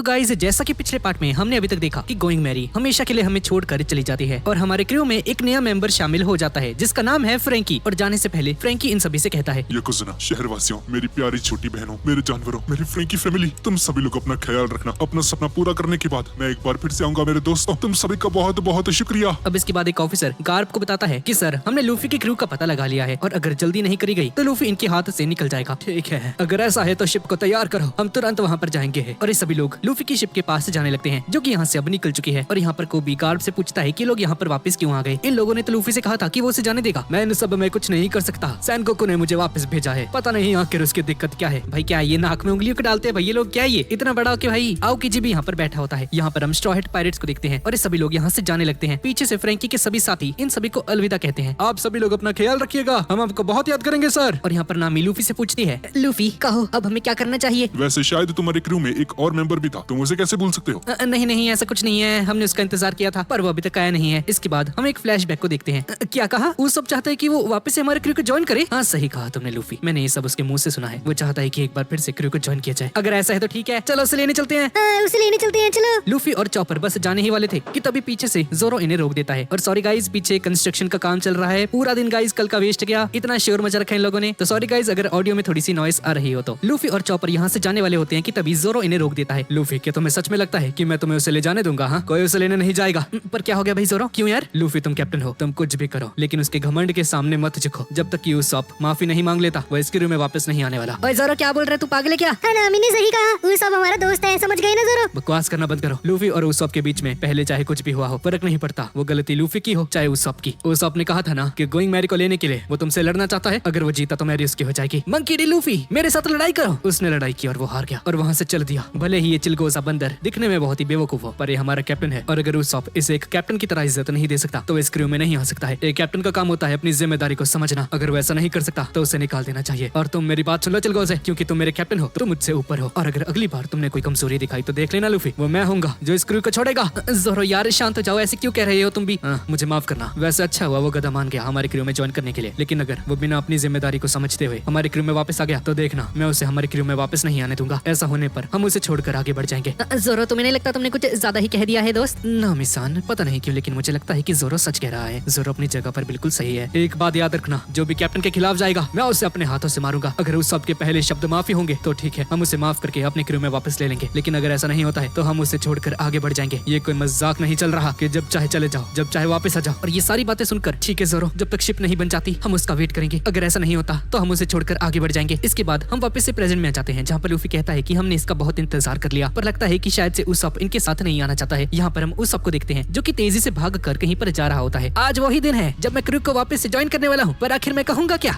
Guys जैसा कि पिछले पार्ट में हमने अभी तक देखा कि गोइंग मैरी हमेशा के लिए हमें छोड़कर चली जाती है और हमारे क्रू में एक नया मेंबर शामिल हो जाता है जिसका नाम है फ्रैंकी। और जाने से पहले फ्रैंकी इन सभी से कहता है, योकोजुना, शहरवासियों, मेरी प्यारी छोटी बहनों, मेरे जानवरों, मेरी फ्रैंकी फैमिली, तुम सभी लोग अपना ख्याल रखना। अपना सपना पूरा करने के बाद मैं एक बार फिर से आऊंगा मेरे दोस्तों। तुम सभी का बहुत बहुत शुक्रिया। अब इसके बाद एक ऑफिसर गार्प को बताता है कि सर हमने लूफी की क्रू का पता लगा लिया है और अगर जल्दी नहीं करी गई तो लूफी इनके हाथ से निकल जाएगा। ठीक है, अगर ऐसा है तो शिप को तैयार करो, हम तुरंत वहाँ पर जाएंगे। और ये सभी लोग लूफी की शिप के पास जाने लगते हैं जो कि यहाँ से अब निकल चुकी है। और यहाँ पर कोबी गार्प से पूछता है कि लोग यहाँ पर वापस क्यों आ गए। इन लोगों ने तो लूफी से कहा था कि वो उसे जाने देगा। मैं इन सब में कुछ नहीं कर सकता, सैनगोकू ने मुझे वापस भेजा है। पता नहीं आखिर उसकी दिक्कत क्या है। भाई क्या ये नाक में उंगलियों को डालते हैं भाई ये लोग, क्या ये इतना बड़ा हो कि भाई आओकी भी यहाँ पर बैठा होता है। यहाँ पर हम स्ट्रॉ हैट पायरेट्स को देखते हैं और ये सभी लोग यहाँ से जाने लगते हैं। पीछे से फ्रैंकी के सभी साथी इन सभी को अलविदा कहते हैं। आप सभी लोग अपना ख्याल रखिएगा, हम आपको बहुत याद करेंगे सर। और यहाँ पर नामी लूफी से पूछती है, लूफी कहो अब हमें क्या करना चाहिए। वैसे शायद तुम्हारे क्रू में एक और मेंबर भी था, तुम उसे कैसे भूल सकते हो। नहीं नहीं ऐसा कुछ नहीं है, हमने उसका इंतजार किया था पर वो अभी तक आया नहीं है। इसके बाद हम एक फ्लैशबैक को देखते हैं। क्या कहा? वो सब चाहता है कि वो वापस से हमारे क्रू को ज्वाइन करे। हाँ सही कहा तुमने लूफी, मैंने ये सब उसके मुंह से सुना है। वो चाहता है कि एक बार फिर से क्रू को ज्वाइन किया जाए। अगर ऐसा है तो ठीक है, चलो उसे लेने चलते हैं। उसे लेने चलते हैं, चलो। लूफी और चॉपर बस जाने ही वाले थे कि तभी पीछे से जोरो इन्हें रोक देता है। और सॉरी गाइस, पीछे कंस्ट्रक्शन का काम चल रहा है पूरा दिन गाइस, कल का वेस्ट गया, इतना शोर मचा रखा है इन लोगों ने। तो सॉरी गाइस अगर ऑडियो में थोड़ी सी नॉइस आ रही हो तो। लूफी और चॉपर यहाँ से जाने वाले होते हैं कि तभी जोरो इन्हें रोक देता है। लूफी क्या तुम्हें सच में लगता है कि मैं तुम्हें उसे ले जाने दूंगा? हाँ, कोई उसे लेने नहीं जाएगा। पर क्या हो गया भाई जोरो, क्यों यार? लूफी तुम कैप्टन हो, तुम कुछ भी करो लेकिन उसके घमंड के सामने मत झुको। जब तक कि उसॉप माफी नहीं मांग लेता वो इस क्रू में वापस नहीं आने वाला। ओए जोरो क्या बोल रहा है, तू पागल है क्या? हाँ नामी ने सही कहा, वो सब हमारा दोस्त है, समझ गए ना जोरो? बकवास करना बंद करो। लूफी और उसॉप के बीच में पहले चाहे कुछ भी हुआ हो फर्क नहीं पड़ता, वो गलती लूफी की हो चाहे उसॉप की। उसॉप ने कहा था ना कि गोइंग मैरी को लेने के लिए वो तुमसे लड़ना चाहता है, अगर वो जीता तो मैरी उसकी हो जाएगी। मंकी डी लूफी मेरे साथ लड़ाई करो। उसने लड़ाई की और वो हार गया और वहाँ से चल दिया। भले ही ये चिलगोजा बंदर दिखने में बहुत ही बेवकूफ हो पर ये हमारा कैप्टन है और अगर उसॉप इसे एक कैप्टन की तरह इज्जत नहीं दे सकता तो इस क्रू में नहीं आ सकता है। एक कैप्टन का काम होता है अपनी जिम्मेदारी को समझना, अगर वो ऐसा नहीं कर सकता तो उसे निकाल देना चाहिए। और तुम मेरी बात सुन लो चिलगोजे, क्योंकि तुम मेरे कैप्टन हो, तुम मुझसे ऊपर हो और अगर अगली बार तुमने कोई कमजोरी दिखाई तो देख लेना लूफी, वो मैं होऊंगा जो इस क्रू को छोड़ेगा। जोरो यार शांत हो जाओ, ऐसे क्यों कह रहे हो तुम भी? मुझे माफ करना। वैसे अच्छा हुआ वो गधा मान गया हमारे क्रू में ज्वाइन करने के लिए, लेकिन अगर वो बिना अपनी जिम्मेदारी को समझते हुए हमारे क्रू में वापस आ गया तो देखना मैं उसे हमारे क्रू में वापस नहीं आने दूंगा। ऐसा होने पर हम उसे छोड़कर आगे बढ़ जाएंगे। जोरो तुम्हें नहीं लगता तुमने कुछ ज्यादा ही कह दिया है दोस्त? ना मिसान, पता नहीं क्यों लेकिन मुझे लगता है कि जोरो सच कह रहा है। जोरो अपनी जगह पर बिल्कुल सही है। एक बात याद रखना, जो भी कैप्टन के खिलाफ जाएगा मैं उसे अपने हाथों से मारूंगा। अगर उस सबके पहले शब्द माफी होंगे तो ठीक है, हम उसे माफ करके अपने क्रू में वापस ले लेंगे, लेकिन अगर ऐसा नहीं होता है तो हम उसे छोड़कर आगे बढ़ जाएंगे। ये कोई मजाक नहीं चल रहा कि जब चाहे चले जाओ, जब चाहे वापस आ जाओ। और ये सारी बातें सुनकर ठीक है जोरो, जब तक शिप नहीं बन जाती हम उसका वेट करेंगे, अगर ऐसा नहीं होता तो हम उसे छोड़कर आगे बढ़ जाएंगे। इसके बाद हम वापस से प्रेजेंट में आ जाते हैं जहाँ पर लूफी कहता है कि हमने इसका बहुत इंतजार कर लिया पर लगता है कि शायद से उसॉप इनके साथ नहीं आना चाहता है। यहाँ पर हम उसॉप को देखते हैं जो कि तेजी से भाग कर कहीं पर जा रहा होता है। आज वही दिन है जब मैं क्रू को वापस से ज्वाइन करने वाला हूँ, पर आखिर मैं कहूंगा क्या?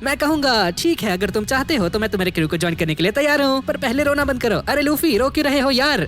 मैं कहूंगा ठीक है, अगर तुम चाहते हो तो मैं तुम्हारे क्रू को ज्वाइन करने के लिए तैयार हूँ, पर पहले रोना बंद करो। अरे लूफी रो क्यों रहे हो यार?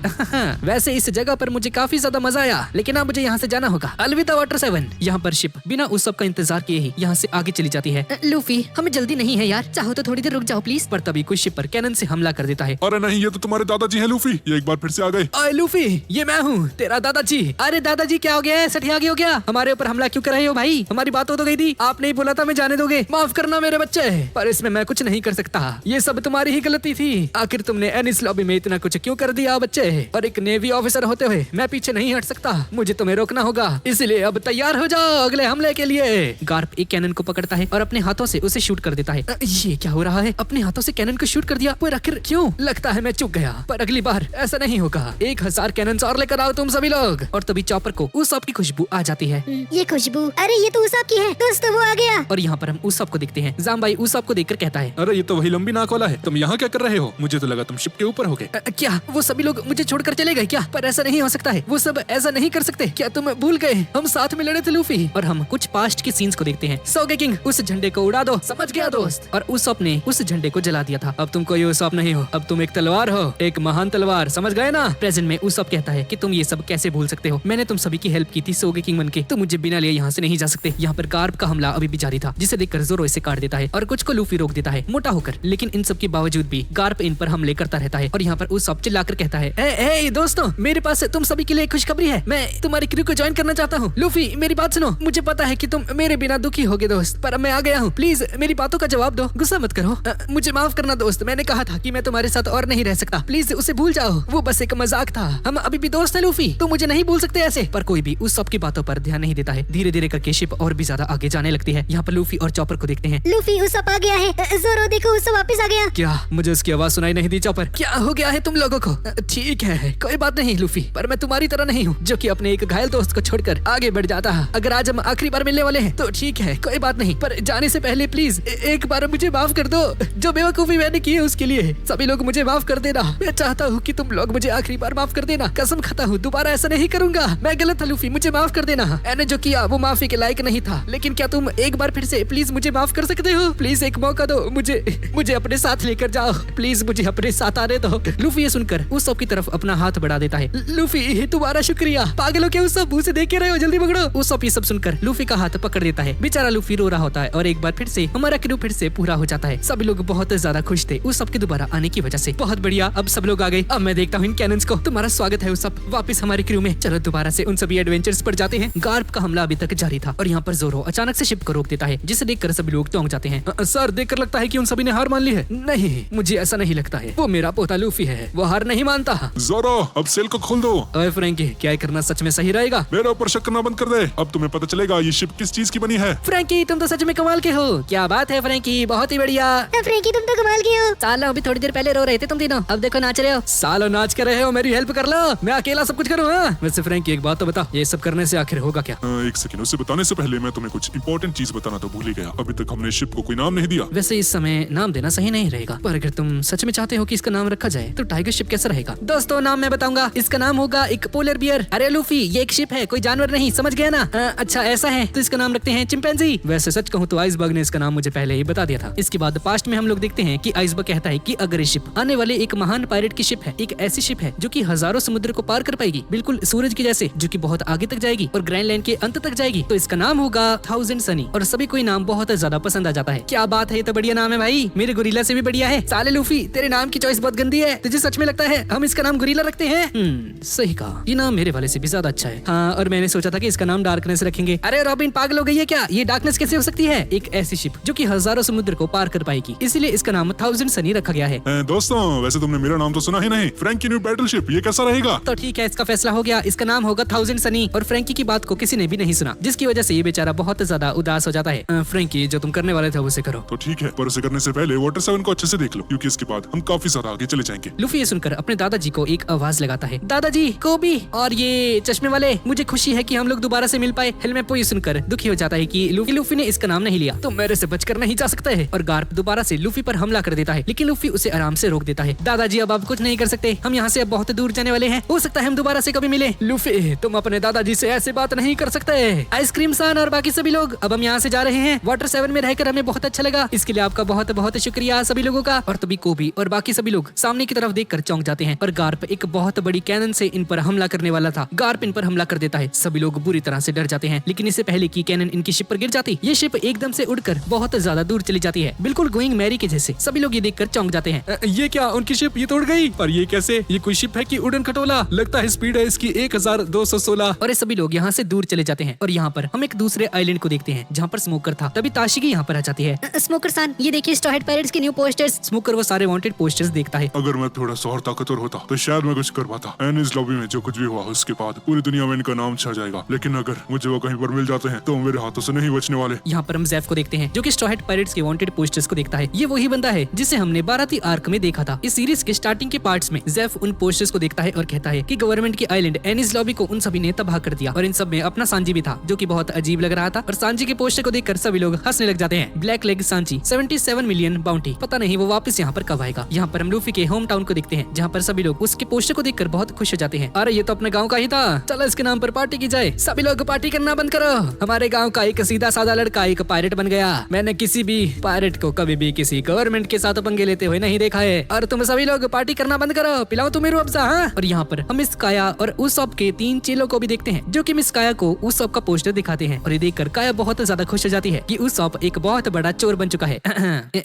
वैसे इस जगह पर मुझे काफी ज्यादा मजा आया, लेकिन अब मुझे यहाँ से जाना होगा। अलविदा वाटर 7। यहाँ पर शिप बिना उस सब का इंतजार किए ही यहाँ से आगे चली जाती है। लूफी हमें जल्दी नहीं है यार, चाहो तो थोड़ी देर रुक जाओ प्लीज। पर तभी कुछ शिप पर कैनन से हमला कर देता है। अरे नहीं, ये तो तुम्हारे दादाजी हैं लूफी, ये एक बार फिर से आ गए। ओए लूफी, ये मैं हूँ तेरा दादाजी। अरे दादाजी क्या हो गया है, सठियागी हो गया? हमारे ऊपर हमला क्यों कर रहे हो भाई? हमारी बात हो तो गई थी, आपने ही बोला था मैं जाने दोगे। माफ करना मेरे बच्चे, पर इसमें मैं कुछ नहीं कर सकता, ये सब तुम्हारी ही गलती थी। आखिर तुमने एनिस लॉबी में इतना कुछ क्यों कर दिया बच्चे? और एक नेवी ऑफिसर होते हुए मैं पीछे नहीं हट सकता, मुझे तुम्हें रोकना होगा, इसलिए अब तैयार हो जाओ अगले हमले के लिए। गार्प एक कैनन को पकड़ता है और अपने हाथों से उसे शूट कर देता है। ये क्या हो रहा है? अपने हाथों से कैनन को शूट कर दिया, पर आखिर क्यों? लगता है मैं चूक गया, पर अगली बार ऐसा नहीं होगा। 1000 कैनन और लेकर आओ तुम सभी लोग। और तभी चॉपर को उसॉप की खुशबू आ जाती है। ये खुशबू, अरे ये तो उसॉप की है दोस्तों, वो आ गया। और यहाँ पर हम उसॉप को देखते हैं। जाम्बाई उसॉप को देखकर कहता है, अरे ये तो वही लंबी नाक वाला है, तुम यहाँ क्या कर रहे हो? मुझे तो लगा तुम शिप के ऊपर होगे। क्या वो सभी लोग मुझे छोड़कर चले गए क्या? पर ऐसा नहीं हो सकता है, वो सब ऐसा नहीं कर सकते। क्या तुम भूल गए हम साथ में लड़े थे लूफी? और हम कुछ पास्ट के सीन्स को देखते हैं। सोगे किंग उस झंडे को उड़ा दो, समझ गया दोस्त? और उसॉप ने उस झंडे को जला दिया था। अब तुम कोई उसॉप नहीं हो, अब तुम एक तलवार हो, एक महान तलवार, समझ गए ना? प्रेजेंट में उसॉप कहता है कि तुम ये सब कैसे भूल सकते हो? मैंने तुम सभी की हेल्प की थी सोगे किंग बनके, तुम मुझे बिना लिए यहाँ से नहीं जा सकते। यहाँ पर गार्प का हमला अभी भी जारी था जिसे देखकर जोरो इसे काट देता है और कुछ को लूफी रोक देता है मोटा होकर, लेकिन इन सब के बावजूद भी गार्प इन पर हमले करता रहता है। और यहाँ पर उसॉप चिल्लाकर कहता है, ए दोस्तों, मेरे पास तुम सभी के लिए खुशखबरी है, मैं तुम्हारी क्रू को ज्वाइन करना चाहता हूँ। लूफी मेरी बात सुनो, मुझे पता है कि तुम मेरे बिना दुखी होगे दोस्त, पर मैं आ गया हूँ, प्लीज मेरी बातों का जवाब दो, गुस्सा मत करो। मुझे माफ करना दोस्त, मैंने कहा था कि मैं तुम्हारे साथ और नहीं रह सकता, प्लीज उसे भूल जाओ, वो बस एक मजाक था, हम अभी भी दोस्त हैं लूफी, तुम मुझे नहीं भूल सकते ऐसे। पर कोई भी उस सब की बातों पर ध्यान नहीं देता है। धीरे धीरे करके शिप और भी ज्यादा आगे जाने लगती है। यहाँ पर लूफी और चॉपर को देखते हैं। लूफी उसप आ गया है। जोरो देखो उसप वापस आ गया। क्या मुझे उसकी आवाज सुनाई नहीं दी चॉपर? क्या हो गया है तुम लोगों को? ठीक है, कोई बात नहीं लूफी, पर मैं तुम्हारी तरह नहीं हूँ जो कि अपने एक घायल दोस्त को छोड़कर आगे बढ़ जाता है। अगर आज हम आखिरी बार मिलने वाले हैं तो ठीक है, कोई बात नहीं, पर जाने से पहले प्लीज एक बार मुझे माफ कर दो। जो बेवकूफी मैंने की है उसके लिए सभी लोग मुझे माफ कर देना। मैं चाहता हूँ कि तुम लोग मुझे आखिरी बार माफ कर देना। कसम खाता हूँ दोबारा ऐसा नहीं करूंगा। मैं गलत था लूफी, मुझे माफ कर देना। मैंने जो किया वो माफी के लायक नहीं था, लेकिन क्या तुम एक बार फिर से प्लीज मुझे माफ कर सकते हो? प्लीज एक मौका दो मुझे अपने साथ लेकर जाओ, प्लीज मुझे अपने साथ आने दो। लूफी ये सुनकर उस सब की तरफ अपना हाथ बढ़ा देता है। लूफी तुम्हारा शुक्रिया। पागलों के उस सब मुंह से देख के रहे हो, जल्दी पकड़ो। उस सब ये सब सुनकर लूफी का हाथ पकड़ देता है। बेचारा लूफी रो रहा होता है और एक बार फिर से हमारा क्रू फिर से पूरा हो जाता है। सभी लोग बहुत ज्यादा खुश थे उस सब के दोबारा आने की वजह से। बहुत बढ़िया, अब सब लोग आ गए। अब मैं देखता हूँ इन कैनन्स को। तुम्हारा स्वागत है उस सब वापस हमारे क्रू में। चलो दोबारा से उन सभी एडवेंचर्स पर जाते हैं। गार्प का हमला अभी तक जारी था और यहाँ पर जोरो अचानक से शिप को रोक देता है, जिसे देखकर सभी लोग चौंक जाते हैं। सर देखकर लगता है कि उन सभी ने हार मान ली है। नहीं, मुझे ऐसा नहीं लगता है। वो मेरा पोता लूफी है, वो हार नहीं मानता। जोरो अब सेल को खोल दो। ओए फ्रैंकी, क्या ये करना सच में सही रहेगा? मेरे ऊपर शक करना बंद कर दे। अब तुम्हें पता चलेगा ये शिप किस चीज की बनी है। फ्रैंकी तुम तो सच में कमाल के हो। क्या बात है फ्रैंकी, बहुत ही बढ़िया। फ्रैंकी तुम तो कमाल की हो। सालो अभी थोड़ी देर पहले रो रहे थे तुम तीनों, अब देखो नाच रहे हो। सालो नाच कर रहे हो, मेरी हेल्प कर लो, मैं अकेला सब कुछ करूँ। वैसे फ्रैंकी एक बात तो बता, ये सब करने से आखिर होगा क्या? एक सेकंड, उससे बताने से पहले मैं तुम्हें कुछ इंपॉर्टेंट चीज बताना तो भूल ही गया। अभी तक हमने शिप को कोई नाम नहीं दिया। वैसे इस समय नाम देना सही नहीं रहेगा, पर अगर तुम सच में चाहते हो कि इसका नाम रखा जाए तो टाइगर शिप कैसा रहेगा? दोस्तों नाम मैं बताऊंगा, इसका नाम होगा एक पोलर बियर। अरे लूफी ये एक शिप है, कोई जानवर नहीं, समझ गया ना? अच्छा ऐसा है, तो इसका नाम रखते हैं चिंपैंजी। वैसे सच कहूँ तो आइसबर्ग ने इसका नाम मुझे पहले ही बता दिया था। इसके बाद पास्ट में हम लोग देखते हैं कि आइसबर्ग कहता है कि अगर ये शिप आने वाले एक महान पायरेट की शिप है, एक ऐसी शिप है जो कि हजारों समुद्र को पार कर पाएगी, बिल्कुल सूरज की जैसे, जो कि बहुत आगे तक जाएगी और ग्रैंडलैंड के अंत तक जाएगी, तो इसका नाम होगा 1000 सनी। और सभी को नाम बहुत ज्यादा पसंद आ जाता है। क्या बात है, ये तो बढ़िया नाम है भाई, मेरे गुरीला से भी बढ़िया है। साले लूफी तेरे नाम की चॉइस बहुत गंदी है, तुझे सच में लगता है हम इसका नाम गुरीला रखते हैं? सही कहा, ये नाम मेरे वाले से भी ज्यादा अच्छा है। हाँ, और मैंने सोचा था कि इसका नाम डार्कनेस रखेंगे। अरे रॉबिन पागल हो गई है क्या? ये डार्कनेस कैसे हो सकती है? एक ऐसी शिप जो कि हजारों समुद्र को पार कर पाएगी, इसलिए इसका नाम 1000 सनी रखा गया है। दोस्तों वैसे तुमने मेरा नाम तो सुना ही नहीं। फ्रैंकी न्यू बैटलशिप, ये कैसा रहेगा? तो ठीक है, इसका फैसला हो गया, इसका नाम होगा 1000 सनी। और फ्रैंकी की बात को किसी ने भी नहीं सुना, जिसकी वजह से ये बेचारा बहुत ज्यादा उदास हो जाता है। फ्रैंकी जो तुम करने वाले थे उसे करो। तो ठीक है, पर उसे करने से पहले वाटर 7 को अच्छे से देख लो, क्योंकि इसके बाद हम काफी ज्यादा आगे चले जाएंगे। लूफी ये सुनकर अपने दादाजी को एक आवाज लगाता है। दादाजी, कोबी और ये चश्मे वाले, मुझे खुशी है कि हम लोग दोबारा से मिल पाए। हेलमेपो ये सुनकर दुखी हो जाता है कि लूफी ने इसका नाम नहीं लिया, तो मेरे से बचकर नहीं जा सकता है। और गार्प दोबारा से लूफी पर हमला कर देता है, लेकिन लूफी उसे आराम से रोक देता है। दादाजी अब आप कुछ नहीं कर सकते, हम यहाँ से अब बहुत दूर जाने वाले हैं, हो सकता है हम दोबारा से कभी मिले। लूफी तुम अपने दादाजी से ऐसे बात नहीं कर सकते। आइसक्रीम सान और बाकी सभी लोग, अब हम यहाँ से जा रहे हैं। वाटर 7 में रहकर हमें बहुत अच्छा लगा, इसके लिए आपका बहुत बहुत शुक्रिया सभी लोगों का। और तभी कोबी और बाकी सभी लोग सामने की तरफ देखकर चौंक जाते हैं। पर गार्प एक बहुत बड़ी कैनन से इन पर हमला करने वाला था। गार्प इन पर हमला कर देता है, सभी लोग बुरी तरह से डर जाते हैं। लेकिन इससे पहले कि कैनन इनकी शिप पर गिर जाती, ये शिप एकदम से उड़कर बहुत ज्यादा दूर चली जाती है, बिल्कुल गोइंग मैरी के जैसे। सभी लोग ये देखकर चौंक जाते हैं। ये क्या, उनकी शिप ये तो उड़ गई? पर ये कैसे? ये कोई शिप है कि उड़न खटोला? लगता है स्पीड है इसकी 1216। और ये सभी लोग यहाँ से दूर चले जाते हैं। और यहाँ पर हम एक दूसरे आइलैंड को देखते हैं जहाँ पर स्मोकर था। तभी ताशिकी यहाँ पर आ जाती है। स्मोकर सान, ये देखिए स्ट्रॉ हेड पायरेट्स के न्यू पोस्टर्स। स्मोकर वो सारे वांटेड पोस्टर्स देखता है। अगर मैं थोड़ा सा और ताकतवर होता तो शायद मैं कुछ कर पाता। एनिस लॉबी में जो कुछ भी हुआ उसके बाद पूरी दुनिया में इनका नाम छा जाएगा, लेकिन अगर मुझे वो कहीं पर मिल जाते हैं तो मेरे हाथों से नहीं बचने वाले। यहाँ पर हम ज़ैफ को देखते हैं जो कि स्ट्रॉ हेड पायरेट्स के वांटेड पोस्टर्स को देखता है। ये वही बंदा है जिसे हमने 12वीं आर्क में देखा था। इस सीरीज के स्टार्टिंग के पार्ट्स में ज़ैफ उन पोस्टर्स को देखता है और कहता है कि गवर्नमेंट की आइलैंड एनिस लॉबी को उन सभी ने तबाह कर दिया, और इन सब में अपना सांजी भी था जो कि बहुत अजीब लग रहा था। और सांजी के पोस्टर को देखकर सभी लोग हंसने लग जाते हैं। Black leg Sanchi 77 million bounty, पता नहीं वो वापस यहाँ पर कब आएगा। यहाँ पर हम लूफी के होम टाउन को देखते हैं जहाँ पर सभी लोग उसके पोस्टर को देखकर बहुत खुश हो जाते हैं। अरे ये तो अपने गाँव का ही था, चलो इसके नाम पर पार्टी की जाए। सभी लोग पार्टी करना बंद करो, हमारे गाँव का एक सीधा साधा लड़का एक पायरेट बन गया। मैंने किसी भी पायरेट को कभी भी किसी गवर्नमेंट के साथ पंगे लेते हुए नहीं देखा है। और तुम सभी लोग पार्टी करना बंद करो, पिलाओ तुम मेरे अब्जा। हाँ? और यहाँ पर हम मिस काया और उसॉप के 3 चेलों को भी देखते हैं जो कि मिस काया को उसॉप का पोस्टर दिखाते हैं। और ये देखकर काया बहुत ज्यादा खुश हो जाती है कि उसॉप एक बहुत बड़ा चोर बन चुका है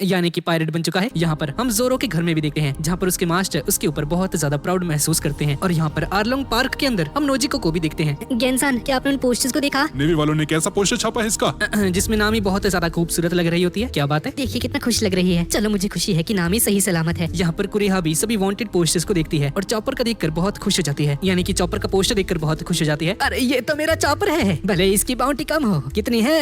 यानी कि पायरेट बन चुका है। यहाँ पर हम जोरो के घर में भी देखते हैं जहाँ पर उसके मास्टर उसके ऊपर बहुत ज्यादा प्राउड महसूस करते हैं। और यहाँ पर आरलोंग पार्क के अंदर हम नोजिको को भी देखते हैं। गेंसान, क्या आपने उन पोस्टर्स को देखा? नेवी वालों ने कैसा पोस्टर छापा है इसका? जिसमें नाम ही बहुत ज्यादा खूबसूरत लग रही होती है। क्या बात है? देखिए कितना खुश लग रही है। चलो मुझे खुशी है कि नाम ही सही सलामत है। यहाँ पर कुरेहा भी सभी वांटेड पोस्टर पोस्टर्स को देखती है और चॉपर का देखकर बहुत खुश हो जाती है, यानी कि चॉपर का पोस्टर देखकर बहुत खुश हो जाती है। अरे ये तो मेरा चॉपर है, भले इसकी बाउंटी कम हो। कितनी है?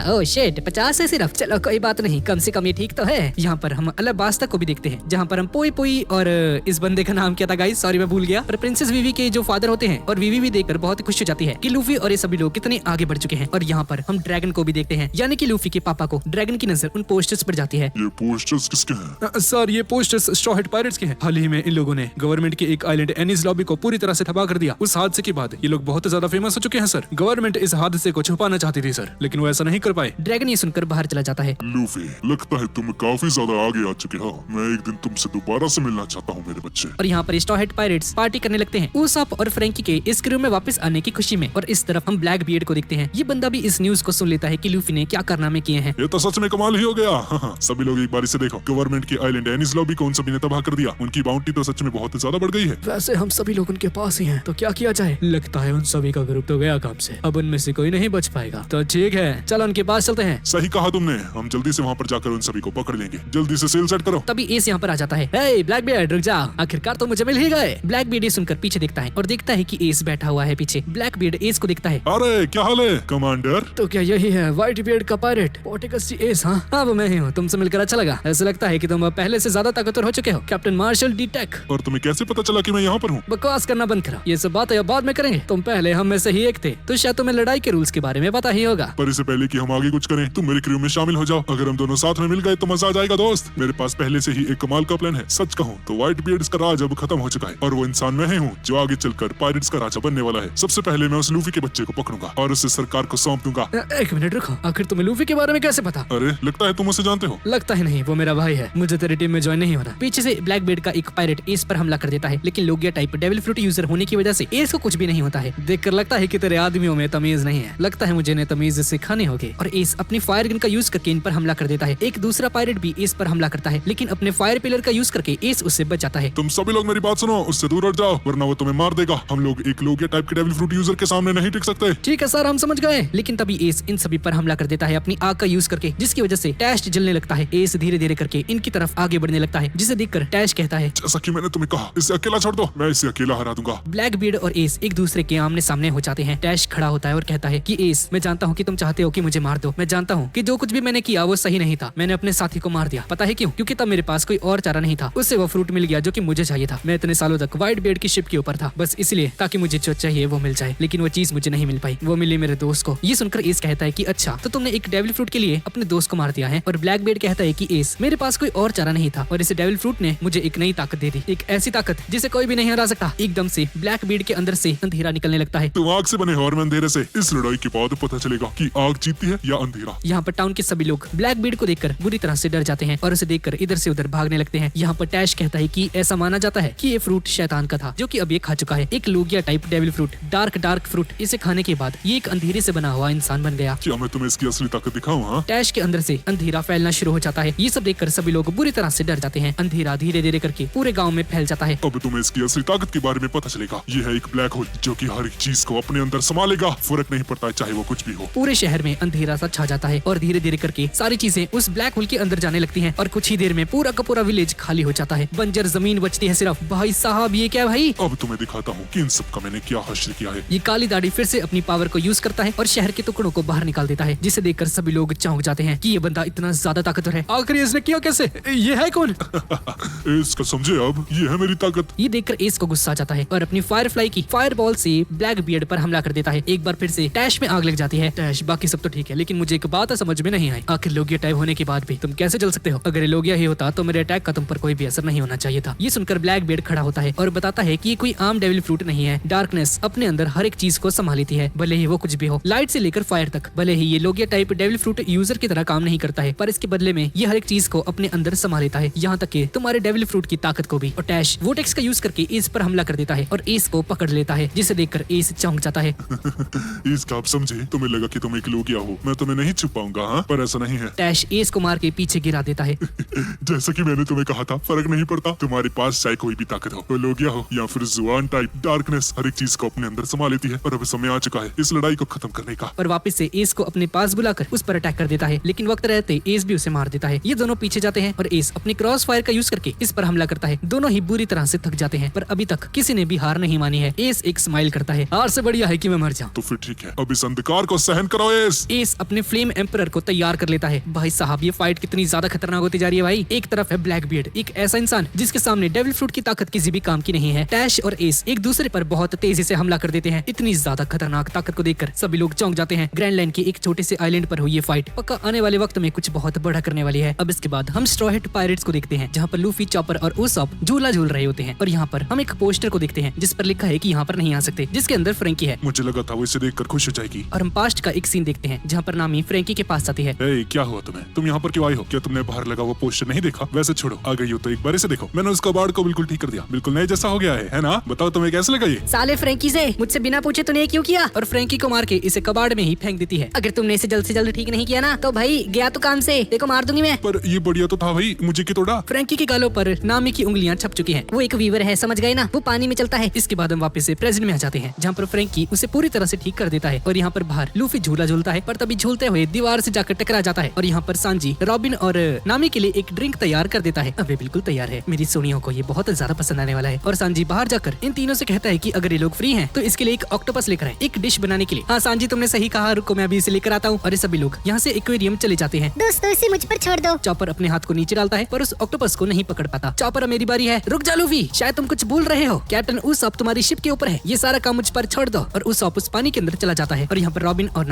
ओह शिट, 50 है सिर्फ। चलो कोई बात नहीं, कम से कम ये ठीक तो है। यहाँ पर हम अलाबास्ता को भी देखते हैं, जहाँ पर हम पोई पोई और इस बंदे का नाम क्या था गाइस, सॉरी मैं भूल गया, और प्रिंसेस वीवी के जो फादर होते हैं, और वीवी भी देखकर बहुत खुश हो जाती है कि लूफी और ये सभी लोग कितने आगे बढ़ चुके हैं। और यहाँ पर हम ड्रैगन को भी देखते हैं, यानी कि लूफी के पापा को ड्रैगन की नजर उन पोस्टर्स पर जाती है। ये पोस्टर्स किसके हैं? सर ये पोस्टर्स स्ट्रॉ हैट पायरेट्स के हैं। हाल ही में इन लोगों ने गवर्नमेंट के एक आइलैंड एनिस लॉबी को पूरी तरह से तबाह कर दिया। उस हादसे के बाद ये लोग बहुत ज्यादा फेमस हो चुके हैं सर। गवर्नमेंट इस हादसे को छुपाना चाहती थी सर, लेकिन वो ऐसा नहीं कर पाए। ड्रैगन ये सुनकर बाहर चला जाता है। लूफी, लगता है तुम काफी ज्यादा आगे आ चुके हो। मैं एक दिन तुमसे दोबारा से मिलना चाहता हूँ मेरे बच्चे। और यहाँ पर स्ट्रॉ हैट पायरेट्स पार्टी करने लगते हैं उसाप और फ्रैंकी के इस क्रू में वापस आने की खुशी में। और इस तरफ हम ब्लैक बियर्ड को देखते हैं। ये बंदा भी इस न्यूज को सुन लेता है कि लूफी ने क्या कारनामे किए हैं। ये तो सच में कमाल ही हो गया। हाँ, सभी लोग एक बारी से देखो, गवर्नमेंट के आइलैंड एनिस लॉबी को उन सभी ने तबाह कर दिया। उनकी बाउंटी तो सच में बहुत ज्यादा बढ़ गई है। वैसे हम सभी लोग उनके पास ही हैं, तो क्या किया जाए? लगता है उन सभी का ग्रुप तो गया काम से, अब उनमें से कोई नहीं बच पाएगा। तो ठीक है, चलो उनके पास चलते हैं। सही कहा तुमने, हम जल्दी से वहाँ पर जाकर उन सभी को पकड़ लेंगे। जल्दी से सेल सेट करो। तभी एस यहाँ पर आ जाता है। हे ब्लैक बियर्ड, रुक जाओ, आखिरकार तो मुझे मिल ही गए। ब्लैक बियर्ड ये सुनकर पीछे देखता है और देखता है कि एस बैठा हुआ है पीछे। ब्लैक बियर्ड एस को देखता है। अरे क्या हाल है कमांडर? तो क्या यही है व्हाइट बियर्ड का पायरेट पोर्टिकस एस? हाँ वो मैं ही हूँ। तुमसे मिलकर अच्छा लगा। ऐसा लगता है कि तुम अब पहले से ज्यादा ताकतवर हो चुके हो, कैप्टन मार्शल डी टेक। और तुम्हें कैसे पता चला कि मैं यहाँ पर हूँ? बकवास करना बंद करो, ये सब बातें अब बाद में करेंगे। तुम पहले हम में से ही एक थे, तो शायद तुम्हें लड़ाई के रूल्स के बारे में पता ही होगा। पर इससे पहले कि हम आगे कुछ करें, तुम मेरे क्रू में शामिल हो जाओ। अगर हम दोनों साथ में मिल गए तो मजा आ जाएगा दोस्त। मेरे पास पहले से ही एक कमाल का प्लान है। सच कहूँ तो व्हाइट बियर्ड्स का राज अब खत्म हो चुका है, और वो इंसान मैं ही हूँ जो आगे चलकर पायरेट्स का राजा बनने वाला है। सबसे पहले मैं उस लूफी के बच्चे को पकड़ूंगा और उसे सरकार को सौंप दूंगा। एक मिनट रुको, आखिर तुम्हें लूफी के बारे में कैसे पता? अरे लगता है तुम उसे जानते हो। लगता ही नहीं, वो मेरा भाई है। मुझे तेरी टीम में ज्वाइन नहीं होना। पीछे से ब्लैक बियर्ड का एक पायरेट एस पर हमला कर देता है, लेकिन Logia type devil fruit user होने की वजह से एस को कुछ भी नहीं होता है। देखकर लगता है कि तेरे आदमियों में तमीज नहीं है। लगता है मुझे इन्हें तमीज सिखानी होगी। और एस अपनी फायर गन का यूज करके इन पर हमला कर देता है। एक दूसरा पायरेट भी एस पर हमला करता है, लेकिन अपने फायर पिलर का यूज करके एस उससे बच जाता है। तुम सभी लोग मेरी बात सुनो, उससे दूर हट जाओ वरना वो तुम्हें मार देगा। हम लोग एक लोगिया टाइप के डेविल फ्रूट यूजर के सामने नहीं टिक सकते। ठीक है सर, हम समझ गए। लेकिन तभी एस इन सभी पर हमला कर देता है अपनी आग का यूज करके, जिसकी वजह से टैश जलने लगता है। एस धीरे धीरे करके इनकी तरफ आगे बढ़ने लगता है, जिसे देखकर टैश कहता है, जैसा कि मैंने तुम्हें कहा, इसे अकेला छोड़ दो, मैं इसे अकेला हरा दूंगा। ब्लैक बियर्ड और एस एक दूसरे के आमने सामने हो जाते हैं। टैश खड़ा होता है और कहता है कि एस, मैं जानता हूँ कि तुम चाहते हो कि मुझे मार दो। मैं जानता हूँ कि जो कुछ भी मैंने किया वो सही नहीं था। मैंने अपने साथी को मार दिया। पता है क्यों? क्योंकि तब मेरे पास कोई और चारा नहीं था। उससे वो फ्रूट मिल गया जो कि मुझे चाहिए था। मैं इतने सालों तक व्हाइट बियर्ड की शिप के ऊपर था, बस इसलिए ताकि मुझे जो चाहिए वो मिल जाए। लेकिन वो चीज मुझे नहीं मिल पाई, वो मिली मेरे दोस्त को। ये सुनकर एस कहता है कि अच्छा, तो तुमने एक डेविल फ्रूट के लिए अपने दोस्त को मार दिया है। और ब्लैक बियर्ड कहता है कि एस, मेरे पास कोई और चारा नहीं था, और इस डेविल फ्रूट ने मुझे एक नई ताकत दे दी, एक ऐसी ताकत जिसे कोई भी नहीं हरा सकता। एकदम से ब्लैक बियर्ड के अंदर से अंधेरा निकलने लगता है। तुम आग से बने हो और मैं अंधेरे से। इस लड़ाई के बाद पता चलेगा कि आग जीतती है या अंधेरा। यहाँ पर टाउन के सभी लोग ब्लैक बियर्ड को देखकर बुरी तरह से डर जाते हैं और उसे देखकर इधर से उधर भागने लगते हैं। यहाँ पर टैश कहता है कि ऐसा माना जाता है कि ये फ्रूट शैतान का था, जो कि अब ये खा चुका है। एक Logia type devil fruit, dark fruit. इसे खाने के बाद ये एक अंधेरे से बना हुआ इंसान बन गया। क्या मैं तुम्हें इसकी असली ताकत दिखाऊं? हाँ, टैश के अंदर से अंधेरा फैलना शुरू हो जाता है। ये सब देखकर सभी लोग बुरी तरह से डर जाते हैं। अंधेरा धीरे धीरे करके पूरे गाँव में फैल जाता है। अब तुम्हें इसकी असली ताकत के बारे में पता चलेगा। ये है एक ब्लैक होल जो कि हर एक चीज को अपने अंदर समा लेगा। फर्क नहीं पड़ता है चाहे वो कुछ भी हो। पूरे शहर में अंधेरा सा छा जाता है और धीरे धीरे करके सारी चीजें उस ब्लैक होल के अंदर जाने लगती हैं। और कुछ ही देर में पूरा का पूरा विलेज खाली हो जाता है। बंजर जमीन बचती है सिर्फ। भाई साहब, ये क्या भाई? अब तुम्हें दिखाता हूँ कि इन सब का मैंने क्या हश्र किया है। ये काली दाढ़ी फिर से अपनी पावर को यूज करता है और शहर के टुकड़ों को बाहर निकाल देता है, जिसे देखकर सभी लोग चौंक जाते हैं कि ये बंदा इतना ज्यादा ताकतवर है। आखिर इसने किया कैसे? ये है कौन? इसका समझे अब, ये है मेरी ताकत। ये देखकर एस को गुस्सा आ जाता है और अपनी फायरफ्लाई की फायर बॉल से ब्लैक बियर्ड पर हमला कर देता है। एक बार फिर से टैश में आग लग जाती है। टैश, बाकी सब तो ठीक है, लेकिन मुझे एक बात समझ में नहीं आई। आखिर लोगिया टाइप होने के बाद भी तुम कैसे चल सकते हो? अगर ये लोगिया ही होता तो मेरे अटैक का तुम पर कोई भी असर नहीं होना चाहिए था। ये सुनकर ब्लैक बियर्ड खड़ा होता है और बताता है कि ये कोई आम डेविल फ्रूट नहीं है। डार्कनेस अपने अंदर हर एक चीज को संभाल लेती है, भले ही वो कुछ भी हो, लाइट से लेकर फायर तक। भले ही ये Logia type devil fruit user की तरह काम नहीं करता है, पर इसके बदले में ये हर एक चीज को अपने अंदर संभाल लेता है, यहाँ तक कि तुम्हारे डेविल फ्रूट की ताकत को भी। और टैश वोटेक्स का यूज करके एस पर हमला कर देता है और एस को पकड़ लेता है, जिसे देखकर एस चौंक जाता है। इसका आप समझे? तुम्हें लगा कि तुम एक लोगिया हो, मैं तुम्हें नहीं छुपाऊंगा। हाँ, पर ऐसा नहीं है। टैश एस को मार के पीछे गिरा देता है। जैसा कि मैंने तुम्हें कहा था, फर्क नहीं पड़ता तुम्हारे पास चाहे कोई भी ताकत हो, वो लोगिया हो या फिर जुआन टाइप, डार्कनेस हर एक चीज को अपने अंदर संभाल लेती है। और अब समय आ चुका है इस लड़ाई को खत्म करने का। और वापस से एस को अपने पास बुलाकर उस पर अटैक कर देता है, लेकिन वक्त रहते एस भी उसे मार देता है। ये दोनों पीछे जाते हैं और एस अपनी क्रॉस फायर का यूज करके इस पर हमला करता है, दोनों ही बुरी तरह से थक जाते हैं, पर अभी तक किसी ने भी हार नहीं मानी है। एस एक स्माइल करता है, हार से बढ़िया है कि मैं मर जाऊं। तो फिर ठीक है, अब इस अंधकार को सहन करो एस। एस अपने फ्लेम एम्परर को तैयार कर लेता है। भाई साहब ये फाइट कितनी ज्यादा खतरनाक होती जा रही है भाई। एक तरफ है ब्लैक बियर्ड, एक ऐसा इंसान जिसके सामने डेविल फ्रूट की ताकत किसी भी काम की नहीं है। टैश और एस एक दूसरे पर बहुत तेजी से हमला कर देते हैं। इतनी ज्यादा खतरनाक ताकत को देखकर सभी लोग चौंक जाते हैं। ग्रैंड लाइन के एक छोटे से आइलैंड पर हुई ये फाइट पक्का आने वाले वक्त में कुछ बहुत बड़ा करने वाली है। अब इसके बाद हम स्ट्रॉ हैट पायरेट्स को देखते हैं, जहाँ पर लूफी, चॉपर और उसॉप झूला झूल रहे होते हैं। और यहाँ पर हम एक पोस्टर को देखते हैं जिस पर लिखा है कि यहाँ पर नहीं आ सकते, जिसके अंदर फ्रैंकी है। मुझे लगा था वो इसे देखकर खुश हो जाएगी। और हम पास्ट का एक सीन देखते हैं जहाँ पर नामी फ्रैंकी के पास आती है। ए, क्या हुआ तुम्हें? तुम यहाँ पर क्यों आई हो? क्या तुमने बाहर लगा वो पोस्टर नहीं देखा? वैसे छोड़ो, आ गई हो तो एक बार इसे देखो। मैंने उसका बाड़ को बिल्कुल ठीक कर दिया, बिल्कुल नए जैसा हो गया है ना? बताओ तुम्हें कैसे लगा ये? साले फ्रैंकी से मुझसे बिना पूछे तूने ये क्यों किया? और फ्रैंकी को मार के इसे कबाड़ में ही फेंक देती है। अगर तुमने इसे जल्द से जल्द ठीक नहीं किया ना तो भाई गया तो काम से, देखो मार दूंगी मैं। पर ये बढ़िया तो था भाई, मुझे क्यों तोड़ा? फ्रैंकी के गालों पर नामी की उंगलियां छप चुकी हैं। वो एक वीवर है, समझ गए ना? वो पानी में चलता है। इसके बाद हम वापस से प्रेजेंट में आ जाते हैं, जहाँ पर फ्रैंकी उसे पूरी तरह से ठीक कर देता है। और यहाँ पर बाहर लूफी झूला झूलता है, पर तभी झूलते हुए दीवार से जाकर टकरा जाता है। और यहाँ पर सांजी, रॉबिन और नामी के लिए एक ड्रिंक तैयार कर देता है। अबे बिल्कुल तैयार है, मेरी सोनियों को ये बहुत ज्यादा पसंद आने वाला है। और सांजी बाहर जाकर इन तीनों से कहता है कि अगर ये लोग फ्री हैं तो इसके लिए एक ऑक्टोपस लेकर आए, एक डिश बनाने के लिए। हाँ सांजी तुमने सही कहा, रुको मैं अभी इसे लेकर आता हूँ। और ये सभी लोग यहाँ से एक्वेरियम चले जाते हैं। दोस्तों इसे मुझ पर छोड़ दो। चॉपर अपने हाथ को नीचे डालता है पर उस ऑक्टोपस को नहीं पकड़ पाता। चॉपर मेरी बारी है, रुक जा लूफी, शायद तुम कुछ भूल रहे हो। कैप्टन उसॉप तुम्हारी शिप के ऊपर है, ये सारा काम मुझ पर छोड़ दो। और उसॉप उस पानी के अंदर चला जाता है। और यहाँ पर रॉबिन और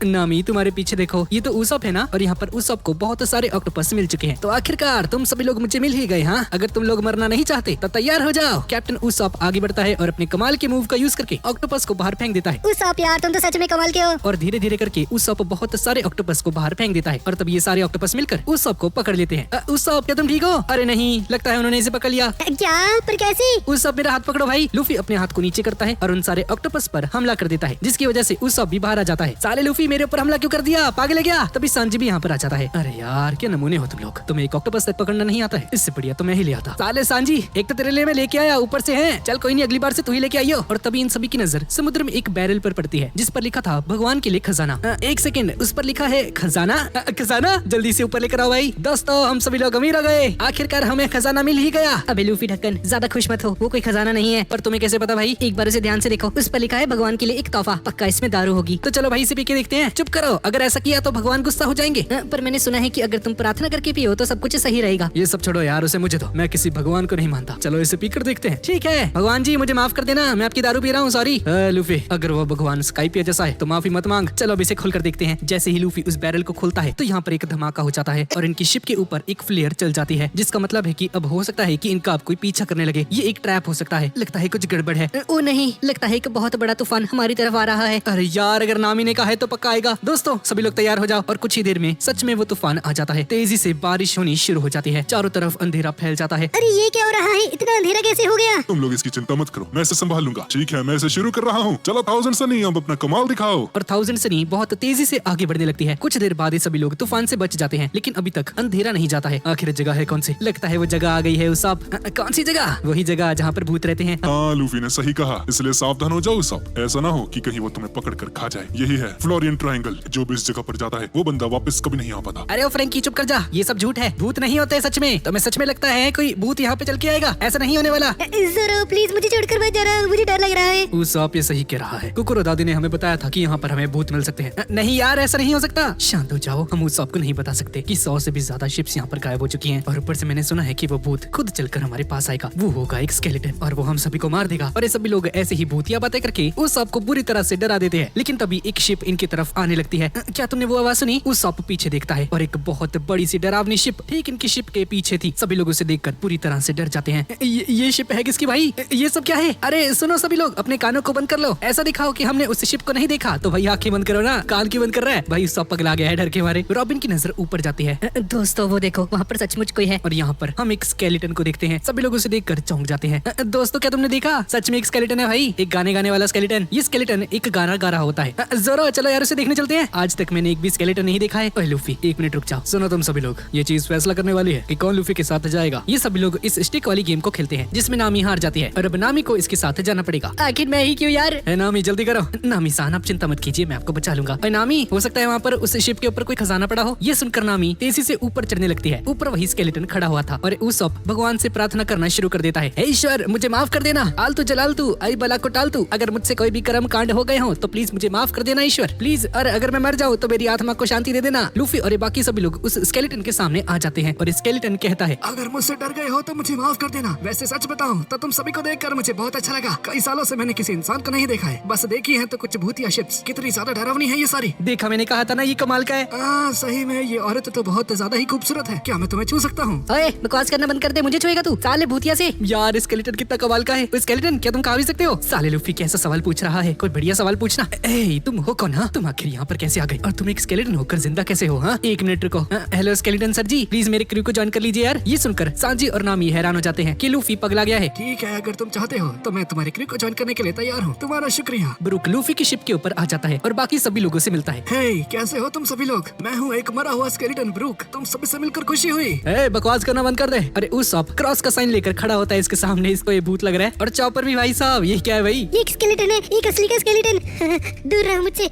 नामी तुम्हारे पीछे देखो, ये तो उसॉप है ना? और यहाँ पर उसॉप को बहुत सारे ऑक्टोपस मिल चुके हैं। तो आखिरकार तुम सभी लोग मुझे मिल ही गए। हाँ अगर तुम लोग मरना नहीं चाहते तो तैयार हो जाओ। कैप्टन उसॉप आगे बढ़ता है और अपने कमाल के मूव का यूज करके ऑक्टोपस को बाहर फेंक देता है। उसॉप यार तुम तो सच में कमाल के हो। और धीरे धीरे करके उसॉप बहुत सारे ऑक्टोपस को बाहर फेंक देता है। और तब ये सारे ऑक्टोपस मिलकर उसॉप को पकड़ लेते हैं। उसॉप क्या तुम ठीक हो? अरे नहीं, लगता है उन्होंने इसे पकड़ लिया। क्या? पर कैसे? उसॉप मेरा हाथ पकड़ो भाई। लूफी अपने हाथ को नीचे करता है और उन सारे ऑक्टोपस पर हमला कर देता है, जिसकी वजह से उसॉप भी बाहर आ जाता है। साले लूफी मेरे ऊपर हमला क्यों कर दिया? पागल है क्या? तभी सांजी भी यहाँ पर आ जाता है। अरे यार क्या नमूने हो तुम लोग, तुम्हें एक ऑक्टोपस तक पकड़ना नहीं आता है, इससे बढ़िया तो मैं ही ले आता। साले सांजी एक तो तेरे लिए मैं लेके आया, ऊपर से है, चल कोई नहीं अगली बार से तू ही लेके आइयो। और तभी इन सभी की नजर समुद्र में एक बैरल पर पड़ती है जिस पर लिखा था भगवान के लिए खजाना। एक सेकंड, उस पर लिखा है खजाना? खजाना जल्दी से ऊपर लेकर आओ भाई। दोस्तों हम सभी लोग अमीर हो गए, आखिरकार हमें खजाना मिल ही गया। अबे लूफी ढक्कन ज्यादा खुश मत हो, वो कोई खजाना नहीं है। पर तुम्हें कैसे पता भाई? एक बार उसे ध्यान से देखो, उस पर लिखा है भगवान के लिए एक तोहफा, पक्का इसमें दारू होगी। तो चलो भाई इसे पी के देखते हैं। चुप करो, अगर ऐसा किया तो भगवान गुस्सा हो जाएंगे। पर मैंने सुना है कि अगर तुम प्रार्थना करके पियो तो सब कुछ सही रहेगा। ये सब छोड़ो यार, उसे मुझे दो, मैं किसी भगवान को नहीं मानता। चलो इसे पीकर देखते हैं। ठीक है भगवान जी मुझे माफ कर देना, मैं आपकी दारू पी रहा हूँ, सॉरी। लूफी अगर वो भगवान स्काइपिया जैसा है तो माफी मत मांग। चलो अब इसे खोलकर देखते हैं। जैसे ही लूफी उस बैरल को खोलता है तो यहाँ पर एक धमाका हो जाता है और इनकी शिप के ऊपर एक फ्लेयर चल जाती है, जिसका मतलब है कि अब हो सकता है कि इनका अब कोई पीछा करने लगे। ये एक ट्रैप हो सकता है, लगता है कुछ गड़बड़ है। ओ नहीं, लगता है कि बहुत बड़ा तूफान हमारी तरफ आ रहा है। अरे यार अगर नामी ने कहा है तो पक्का आएगा। दोस्तों सभी लोग तैयार हो जाओ। और कुछ ही देर में सच में वो तूफान आ जाता है। तेजी से बारिश होनी शुरू हो जाती है, चारों तरफ अंधेरा फैल जाता है। अरे ये क्या हो रहा है? इतना अंधेरा कैसे हो गया? तुम लोग इसकी चिंता मत करो, मैं इसे संभाल लूंगा। ठीक है मैं इसे शुरू कर रहा हूँ। चलो 1000 सनी अब अपना कमाल दिखाओ। और 1000 सनी बहुत तेजी से आगे बढ़ने लगती है। कुछ देर बाद ये सभी लोग तूफान से बच जाते हैं, लेकिन अभी तक अंधेरा नहीं जाता है। आखिर जगह है कौन सी? लगता है वो जगह आ गई है उसॉप। कौन सी जगह? वही जगह जहाँ पर भूत रहते हैं। हाँ लूफी ने सही कहा, इसलिए सावधान हो जाओ उसॉप, ऐसा ना हो कि कहीं वो तुम्हें पकड़ कर खा जाए। यही है फ्लोरियन ट्रायंगल, जो भी इस जगह पर जाता है वो बंदा वापस कभी नहीं आ पाता। अरे ओ फ्रैंकी चुप कर जा, ये सब झूठ है, भूत नहीं होते सच में। तुम्हें सच में लगता है कोई भूत यहाँ पे चल के आएगा? ऐसा नहीं होने वाला। जोरो प्लीज मुझे छोड़कर मत जाना, मुझे डर लग रहा है। उसॉप ये सही कह रहा है, कुकुरो दादी ने हमें बताया था कि यहाँ पर हमें भूत मिल सकते हैं। नहीं यार ऐसा नहीं हो सकता, शांत हो जाओ। हम उसॉप को नहीं बता सकते कि 100 से भी ज्यादा शिप्स यहाँ पर गायब हो चुकी हैं। और ऊपर से मैंने सुना है कि वो भूत खुद चलकर हमारे पास आएगा, वो होगा एक स्केलेटन और वो हम सभी को मार देगा। और ये सभी लोग ऐसे ही भूतिया बातें करके उसॉप को बुरी तरह से डरा देते हैं। लेकिन तभी एक शिप इनकी तरफ आने लगती है। क्या तुमने वो आवाज सुनी? उसॉप पीछे देखता है और एक बहुत बड़ी सी डरावनी शिप ठीक इनकी शिप के पीछे थी। सभी लोग उसे देखकर पूरी तरह से डर जाते हैं। ये शिप है किसकी भाई? ये सब क्या है? अरे सुनो सभी लोग, अपने कानों को बंद कर लो, ऐसा दिखाओ कि हमने उस शिप को नहीं देखा। तो भाई आंखें बंद करो ना, कान क्यों बंद कर रहा है भाई? उस पगला गया है डर के मारे। रॉबिन की नजर ऊपर जाती है। दोस्तों वो देखो, वहाँ पर सचमुच कोई है। और यहाँ पर हम एक स्केलेटन को देखते हैं। सभी लोग उसे देखकर चौंक जाते हैं। दोस्तों क्या तुमने देखा? सच में एक स्केलेटन है भाई, एक गाने वाला स्केलेटन। ये स्केलेटन एक गाना गा रहा होता है। जोरो चलो यार उसे देखने चलते हैं। आज तक मैंने एक भी स्केलेटन नहीं देखा है। ओए लूफी एक मिनट रुक जाओ। सुनो तुम सभी लोग, ये चीज फैसला करने वाली है कि कौन लूफी के साथ जाएगा। ये सभी लोग इस स्टिक वाली गेम को खेलते हैं जिसमें नामी हार जाती है और अब नामी को इसके साथ जाना पड़ेगा। आखिर मैं ही क्यों यार? नामी जल्दी करो। नामी सान आप चिंता मत कीजिए, मैं आपको बचा लूंगा। नामी हो सकता है वहाँ पर उस शिप के ऊपर कोई खजाना पड़ा हो। ये सुनकर नामी तेजी से ऊपर चढ़ने लगती है। ऊपर वही स्केलेटन खड़ा हुआ था और उसॉप भगवान से प्रार्थना करना शुरू कर देता है। हे ईश्वर, मुझे माफ कर देना, आलतू जलालतू आई बला को टालतू। अगर मुझसे कोई भी कर्म कांड हो गए हो तो प्लीज मुझे माफ कर देना ईश्वर, प्लीज। और अगर मैं मर जाऊँ तो मेरी आत्मा को शांति दे देना। लूफी और ये बाकी सभी लोग उस स्केलेटन के सामने आ जाते हैं और स्केलेटन कहता है, अगर मुझसे डर गए हो तो मुझे माफ कर देना। वैसे सच बताऊं तो तुम सभी को देखकर मुझे बहुत अच्छा लगा। कई सालों से मैंने किसी इंसान को नहीं देखा है, बस देखी है तो कुछ भूतिया शिप्स। कितनी ज्यादा डरावनी है ये सारी। देखा, मैंने कहा था ना ये कमाल का है। सही में ये औरत तो बहुत ज्यादा ही खूबसूरत है। क्या मैं तुम्हें छू सकता हूँ? ओए बकवास करना बंद कर दे, मुझे छुएगा तू साले भूतिया से। यार स्केलेटन कितना कमाल का है। स्केलेटन, क्या तुम खा भी सकते हो? साले लूफी कैसा सवाल पूछ रहा है, कोई बढ़िया सवाल पूछना। ए, तुम हो कौन? हाँ, तुम आखिर यहाँ पर कैसे आ गए और तुम एक स्केलेटन होकर जिंदा कैसे हो? हाँ, एक मिनट रुको। Hello skeleton sir ji, please मेरे क्रू को ज्वाइन कर लीजिए यार। ये सुनकर सांजी और नामी हैरान हो जाते हैं कि लूफी पगला गया है। ठीक है, अगर तुम चाहते हो तो मैं तुम्हारे क्रू को ज्वाइन करने के लिए तैयार हूँ। तुम्हारा शुक्रिया। ब्रूक लूफी की शिप के ऊपर आ जाता है और बाकी सभी लोगों से मिलता है। हे, कैसे हो तुम सभी लोग? मैं हूँ एक मरा हुआ स्केलेटन ब्रूक। तुम सभी से मिलकर खुशी हुई। ए, बकवास करना बंद कर दे। अरे उस सॉप क्रॉस का साइन लेकर खड़ा होता है इसके सामने। इसको ये भूत लग रहा है। और चॉपर भी। भाई साहब, ये क्या है भाई? ये एक स्केलेटन है, एक असली का स्केलेटन। दूर रहो मुझसे।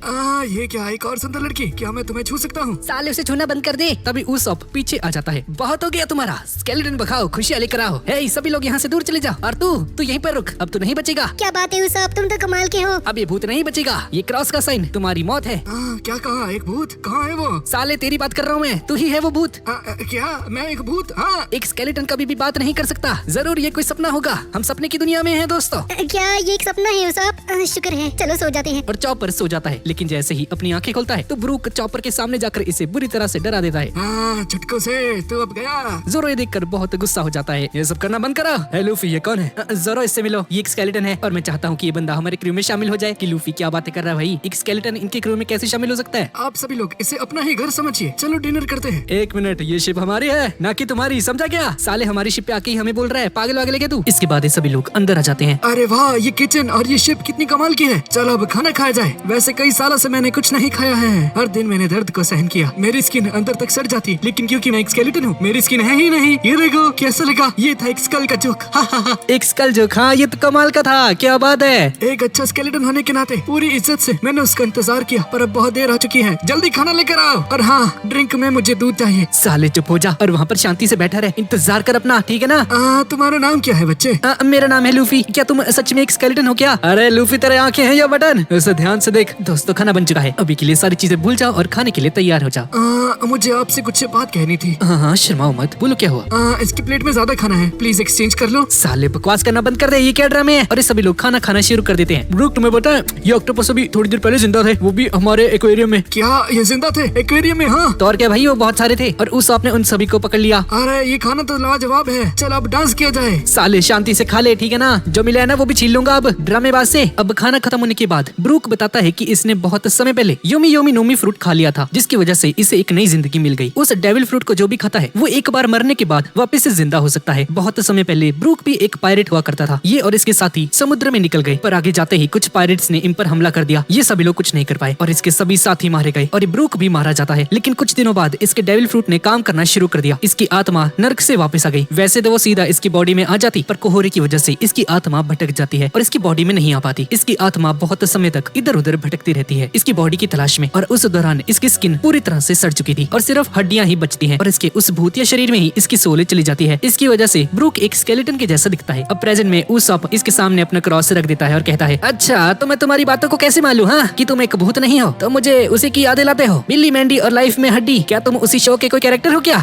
ये क्या, एक और सुंदर लड़की? क्या मैं तुम्हें छू सकता हूँ? साले उसे छूना बंद कर दे। तभी उसॉप पीछे आ जाता है। बहुत हो गया तुम्हारा, स्केलेटन बखाओ, खुशियां लेकर आओ। हे, सभी लोग यहाँ से दूर चले जाओ। और तू यहीं पर रुक, अब तू नहीं बचेगा। क्या बात है उसाप, तुम तो कमाल के हो। अब ये भूत नहीं बचेगा। ये क्रॉस का साइन तुम्हारी मौत है। क्या कहा? एक भूत? कहाँ है वो? साले तेरी बात कर रहा हूँ मैं, तू ही है वो भूत। क्या मैं एक भूत? हाँ। एक स्केलेटन कभी भी बात नहीं कर सकता। जरूर ये कोई सपना होगा। हम सपने की दुनिया में हैं दोस्तों। क्या ये एक सपना है उसाप? शुक्र है, चलो सो जाते हैं। और चॉपर सो जाता है, लेकिन जैसे ही अपनी आंखें खोलता है तो ब्रूक चॉपर के सामने जाकर इसे बुरी तरह से डरा देता है। झटकों से तू अब गया। जोरो ये देखकर बहुत गुस्सा हो जाता है। ये सब करना बंद करो। हे लूफी, ये कौन है? जोरो, इससे मिलो। ये एक स्केलेटन है और मैं चाहता हूँ कि ये बंदा हमारे क्रू में शामिल हो जाए। कि लूफी क्या बातें कर रहा है भाई? एक स्केलेटन इनके क्रू में कैसे शामिल हो सकता है? आप सभी लोग इसे अपना ही घर समझिए। चलो डिनर करते हैं। एक मिनट, ये शिप हमारी है ना कि तुम्हारी, समझा क्या? साले हमारी शिप पे आके ही हमें बोल रहा है पागल वागल है क्या तू? इसके बाद ये सभी लोग अंदर आ जाते हैं। अरे वाह, ये किचन और ये शिप कितनी कमाल की है। चलो अब खाना खाया जाए। वैसे कई सालों से मैंने कुछ नहीं खाया है। हर दिन मैंने दर्द को सहन किया। मेरी स्किन अंदर तक सड़ जाती, लेकिन क्योंकि मैं एक स्केलेटन हूँ मेरी स्किन है ही नहीं। ये देखो कैसा लगा। ये था एक स्कल का जोक। एक स्कल जोक? हाँ, ये तो कमाल का था। क्या बात है। एक अच्छा स्केलेटन होने के नाते पूरी इज्जत से मैंने उसका इंतजार किया, पर अब बहुत देर हो चुकी है। जल्दी खाना लेकर आओ। और हाँ, ड्रिंक में मुझे दूध चाहिए। साले चुप हो जा और वहाँ पर शांति से बैठा रहे। इंतजार कर अपना, ठीक है ना? तुम्हारा नाम क्या है बच्चे? मेरा नाम है लूफी। क्या तुम सच में एक स्केलेटन हो क्या? अरे लूफी, तेरे आंखें हैं या बटन? उसे ध्यान से देख। दोस्तों, खाना बन चुका है। अभी के लिए सारी चीजें भूल जाओ और खाने के लिए तैयार हो जाओ। मुझे आपसे कुछ बात कहनी थी। हाँ, शर्माओ मत, बोलो क्या हुआ? इसकी प्लेट में ज्यादा खाना है, प्लीज एक्सचेंज कर लो। साले बकवास करना बंद कर दे। ये क्या ड्रामे है? और सभी लोग खाना खाना शुरू कर देते हैं। ब्रूक, तुम्हें पता है ये ऑक्टोपस अभी थोड़ी देर पहले जिंदा थे, वो भी हमारे एक्वेरियम में। क्या ये जिंदा थे एक्वेरियम में? हाँ। तो और क्या भाई, वो बहुत सारे थे और उस आपने उन सभी को पकड़ लिया। अरे ये खाना तो लाजवाब है। चल अब डांस किया जाए। साले शांति से खा ले, ठीक है ना? जो मिला है ना वो भी छीन लूंगा अब ड्रामेबाज से। अब खाना खत्म होने के बाद ब्रूक बताता है कि इसने बहुत समय पहले योमी योमी नोमी फ्रूट खा लिया था, जिसकी वजह से इसे एक नई जिंदगी मिल गई। उस डेविल फ्रूट को जो भी खाता है वो एक बार मरने के बाद वापस से जिंदा हो सकता है। बहुत समय पहले ब्रूक भी एक पायरेट हुआ करता था। ये और इसके साथी समुद्र में निकल गए, पर आगे जाते ही कुछ पायरेट्स ने इन पर हमला कर दिया। ये सभी लोग कुछ नहीं कर पाए और इसके सभी साथी मारे गए और ब्रूक भी मारा जाता है। लेकिन कुछ दिनों बाद इसके डेविल फ्रूट ने काम करना शुरू कर दिया। इसकी आत्मा नर्क से वापस आ गई। वैसे तो वो सीधा इसकी बॉडी में आ जाती, पर कोहरे की वजह से इसकी आत्मा भटक जाती है और इसकी बॉडी में नहीं आ पाती। इसकी आत्मा बहुत समय तक इधर उधर भटकती रहती है इसकी बॉडी की तलाश में। और उस दौरान इसकी स्किन पूरी तरह से सड़ चुकी थी और सिर्फ हड्डियां ही बचती हैं और इसके उस भूतिया शरीर में ही इसकी सोल चली जाती है। इसकी वजह से ब्रूक एक स्केलेटन के जैसा दिखता है। अब प्रेजेंट में उसॉप इसके सामने अपना क्रॉस रख देता है और कहता है, अच्छा तो मैं तुम्हारी बातों को कैसे मालूं हाँ कि तुम एक भूत नहीं हो? तो मुझे उसी की याद दिलाते हो, बिल्ली मैंडी और लाइफ में हड्डी। क्या तुम उसी शो के कोई कैरेक्टर हो क्या?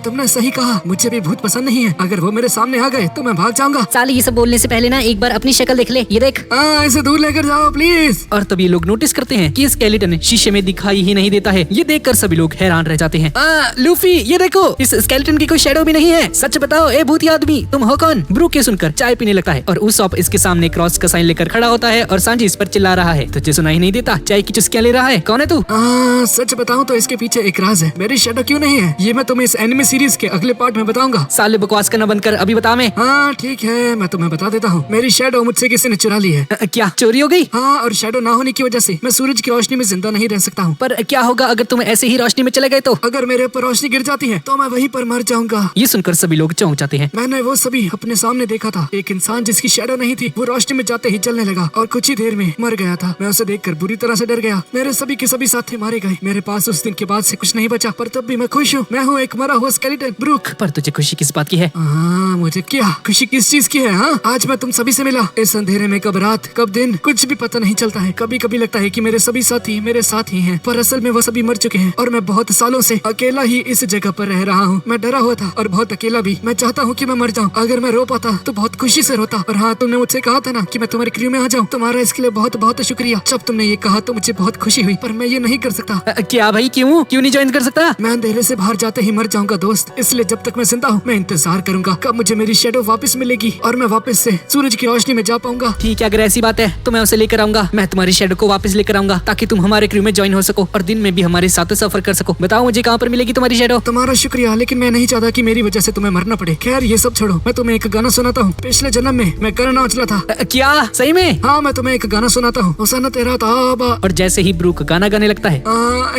तुमने सही कहा, मुझे भी भूत पसंद नहीं है। अगर वो मेरे सामने आ गए तो मैं भाग जाऊंगा। साले ये सब बोलने से पहले ना एक बार अपनी शक्ल देख ले। ये देख। इसे दूर लेकर जाओ प्लीज। और तभी लोग नोटिस करते हैं कि स्केलेटन शीशे में दिखाई ही नहीं देता है। ये देखकर सभी लोग हैरान रह जाते हैं। लूफी, ये देखो, इस स्केलेटन की कोई शैडो भी नहीं है। सच बताओ ए भूती आदमी, तुम हो कौन? ब्रूक ये सुनकर चाय पीने लगता है और उसॉप इसके सामने क्रॉस का साइन लेकर खड़ा होता है और सांजी इस पर चिल्ला रहा है, तुझे सुनाई नहीं देता? चाय की चुस्कियां ले रहा है? कौन है तू? सच बताऊं तो इसके पीछे एक राज है। मेरी शैडो क्यों नहीं है ये मैं तुम्हें इस एनिमे सीरीज के अगले पार्ट में बताऊंगा। साले बकवास करना बंद कर, अभी बता। मैं ठीक है, मैं तुम्हें बता देता हूँ। मेरी शैडो मुझसे किसी ने चुरा ली है। क्या चोरी हो गई? और शैडो ना होने की वजह से मैं सूरज की रोशनी में जिंदा नहीं रह सकता हूँ। पर क्या होगा अगर तुम ऐसे ही रोशनी में चले गए तो? अगर मेरे ऊपर रोशनी गिर जाती है तो मैं वहीं पर मर जाऊंगा। ये सुनकर सभी लोग चौंक जाते हैं। मैंने वो सभी अपने सामने देखा था। एक इंसान जिसकी शैडो नहीं थी वो रोशनी में जाते ही जलने लगा और कुछ ही देर में मर गया था। मैं उसे देखकर बुरी तरह से डर गया। मेरे सभी के सभी साथी मारे गए। मेरे पास उस दिन के बाद से कुछ नहीं बचा, पर तब भी मैं खुश हूँ। मैं हूँ एक मरा हुआ स्केलेटन ब्रूक। पर तुझे खुशी किस बात की की है। मुझे क्या खुशी किस चीज की है? हाँ, आज मैं तुम सभी से मिला। इस अंधेरे में कब रात कब दिन कुछ भी पता नहीं चलता है। कभी कभी लगता है कि मेरे सभी साथी मेरे साथ ही हैं, पर असल में वो सभी मर चुके हैं और मैं बहुत सालों से अकेला ही इस जगह पर रह रहा हूँ। मैं डरा हुआ था और बहुत अकेला भी। मैं चाहता हूँ कि मैं मर जाऊँ। अगर मैं रो पाता तो बहुत खुशी से रोता। और हाँ, तुमने मुझसे कहा था ना कि मैं तुम्हारे क्रू में आ जाऊँ। तुम्हारा इसके लिए बहुत बहुत शुक्रिया। जब तुमने ये कहा तो मुझे बहुत खुशी हुई, पर मैं ये नहीं कर सकता। क्या भाई, क्यों नहीं ज्वाइन कर सकता? मैं अंधेरे से बाहर जाते ही मर जाऊंगा दोस्त, इसलिए जब तक मैं जिंदा हूँ मैं इंतजार करूंगा कब मुझे मेरी शैडो वापस मिलेगी और मैं वापस से सूरज की रोशनी में जा पाऊंगा। ठीक है, अगर ऐसी बात है तो मैं उसे लेकर आऊंगा। मैं तुम्हारी शैडो को वापस लेकर आऊंगा ताकि तुम हमारे क्रू में ज्वाइन हो सको और दिन में भी हमारे साथ सफर कर सको। बताओ मुझे कहाँ पर मिलेगी तुम्हारी शैडो? तुम्हारा शुक्रिया, लेकिन मैं नहीं चाहता कि मेरी वजह से तुम्हें मरना पड़े। खैर ये सब छोड़ो, मैं तुम्हें एक गाना सुनाता हूँ। पिछले जन्म में मैं करण औजला था। क्या सही में? हाँ, मैं तुम्हें एक गाना सुनाता हूँ। हुसन तेरा ताबा। और जैसे ही ब्रूक गाना गाने लगता है,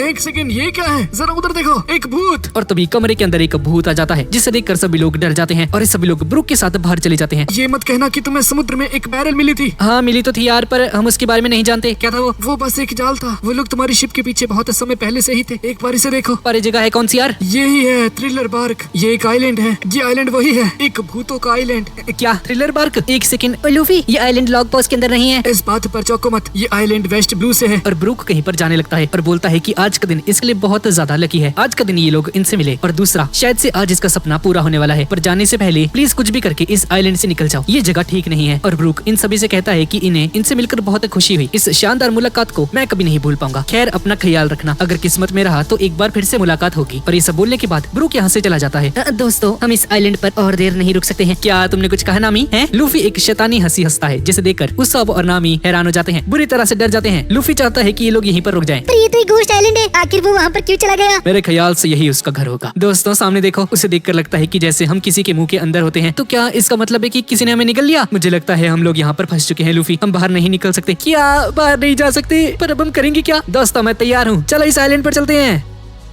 एक सेकंड, ये क्या है? जरा उधर देखो, एक भूत। और तभी कमरे के अंदर एक भूत आ जाता है जिसे देखकर सभी लोग डर जाते हैं और सभी लोग ब्रूक के साथ बाहर चले जाते हैं। ये मत कहना कि तुम्हें समुद्र में एक बैरल मिली थी। हाँ मिली तो थी यार, पर हम उसके बारे में नहीं जानते। क्या था वो बस एक जाल था। वो लोग तुम्हारी शिप के पीछे बहुत समय पहले से ही थे। एक बार इसे देखो। पर ये जगह है कौन सी यार? ये ही है थ्रिलर बार्क। ये एक आइलैंड है। ये आइलैंड वही है, एक भूतों का आइलैंड। क्या थ्रिलर बार्क? एक सेकंड लूफी, ये आइलैंड लॉग पोस्ट के अंदर नहीं है। इस बात पर चौंको मत, ये आइलैंड वेस्ट ब्लू से है। और ब्रूक कहीं पर जाने लगता है और बोलता है कि आज का दिन इसके लिए बहुत ज्यादा लकी है। आज का दिन ये लोग इनसे मिले और दूसरा शायद से आज इसका सपना पूरा होने वाला है। पर जाने से पहले प्लीज कुछ भी करके इस आइलैंड से निकल जाओ, ये जगह ठीक नहीं है। और ब्रूक इन सभी से कहता है कि इन्हें इनसे मिलकर बहुत खुशी हुई। इस शानदार मुलाकात को मैं कभी नहीं भूल पाऊंगा। खैर अपना ख्याल रखना, अगर किस्मत में रहा तो एक बार फिर से मुलाकात होगी। पर ये सब बोलने के बाद ब्रूक यहाँ से चला जाता है। दोस्तों, हम इस आइलैंड पर और देर नहीं रुक सकते हैं। क्या तुमने कुछ कहा नामी? है लूफी एक शैतानी हंसी हंसता है जिसे देखकर उसाब और नामी हैरान हो जाते हैं, बुरी तरह से डर जाते हैं। लूफी चाहता है कि ये लोग यहीं पर रुक जाएं। पर ये तो एक घोस्ट आइलैंड है, आखिर वो वहाँ पर क्यों चला गया? मेरे ख्याल से यही उसका घर होगा। दोस्तों सामने देखो, उसे देखकर लगता है कि जैसे हम किसी के मुंह के अंदर होते हैं। तो क्या इसका मतलब है कि किसी ने हमें निगल लिया? मुझे लगता है हम लोग यहाँ पर फंस चुके हैं लूफी। हम बाहर नहीं निकल सकते। क्या बाहर नहीं जा सकते? पर अब हम करेंगे क्या? दोस्तों मैं तैयार हूँ, चलो इस आइलैंड पर चलते हैं